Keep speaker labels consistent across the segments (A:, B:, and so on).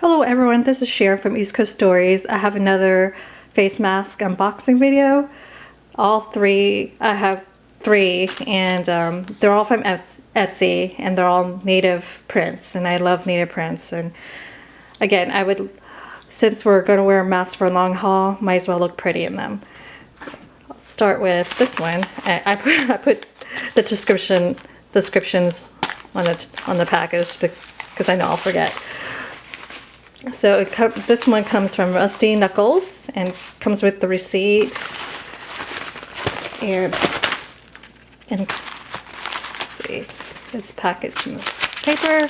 A: Hello everyone, this is Cher from East Coast Stories. I have another face mask unboxing video. I have three, and they're all from Etsy, and they're all native prints, and I love native prints. And again, since we're going to wear a mask for a long haul, might as well look pretty in them. I'll start with this one. I put the descriptions on the package because I know I'll forget. So this one comes from Rusty Knuckles and comes with the receipt and let's see, it's packaged in this paper.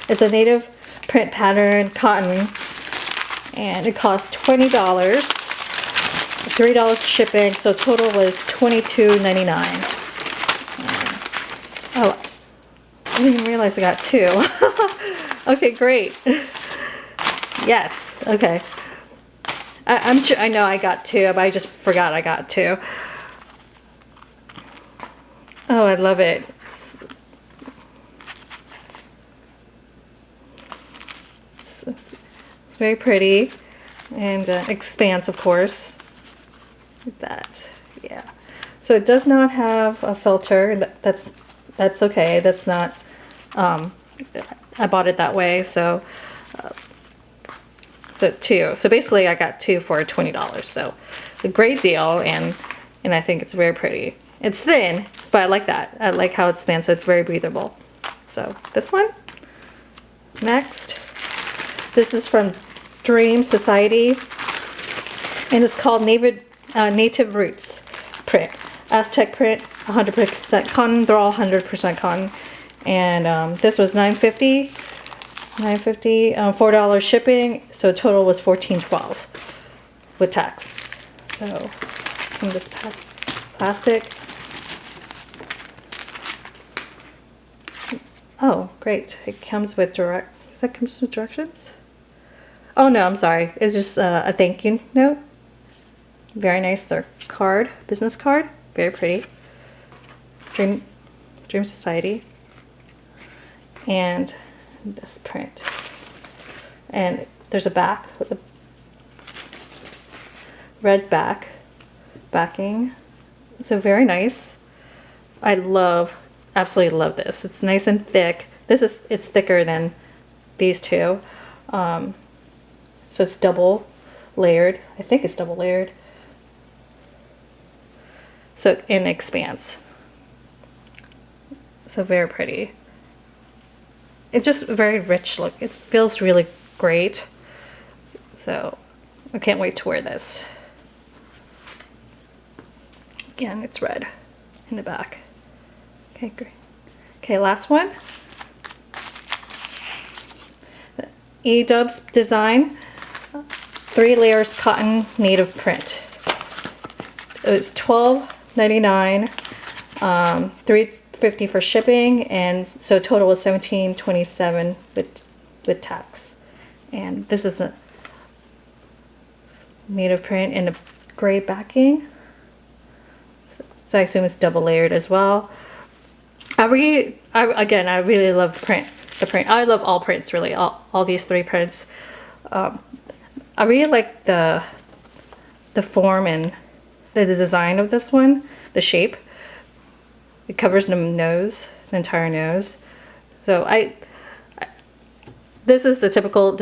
A: It's a native print pattern cotton, and it cost $20, $3 shipping, so total was $22.99. Oh, I didn't even realize I got two. Okay, great. Yes, okay. I'm sure I know I got two, but I just forgot I got two. Oh, I love it. It's very pretty and expands, of course. Like that, yeah. So it does not have a filter. That's okay. That's not. I bought it that way, so two. So basically, I got two for $20. So a great deal, and I think it's very pretty. It's thin, but I like that. I like how it's thin, so it's very breathable. So this one. Next, this is from Dream Society, and it's called Native Roots print. Aztec print, 100% cotton. They're all 100% cotton. And this was $9.50, $4 shipping, so total was $14.12 with tax. So from this plastic. Oh, great! It comes with comes with directions? Oh no, I'm sorry. It's just a thank you note. Very nice. Their card, business card, very pretty. Dream Society. And this print, and there's a back with a red backing, so very nice. I absolutely love this. It's nice and thick. It's thicker than these two, so it's double layered. I think it's double layered, so it expands, so very pretty. It's just a very rich look. It feels really great. So I can't wait to wear this. Again, it's red in the back. Okay, great. Okay, last one. E-Dubs design. 3 layers cotton native print. It was $12.99. $3.50 for shipping, and so total was $17.27 with tax. And this is a native print in a gray backing, so I assume it's double layered as well. I really love the print. I love all prints, really, all these 3 prints. I really like the form and the design of this one, the shape. It covers the entire nose. So this is the typical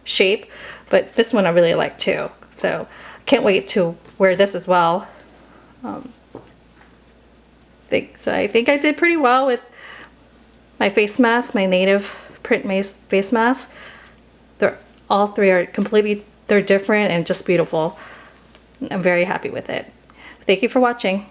A: shape, but this one I really like too. So I can't wait to wear this as well. I think I did pretty well with my face mask, my native print face mask. All 3 are they're different and just beautiful. I'm very happy with it. Thank you for watching.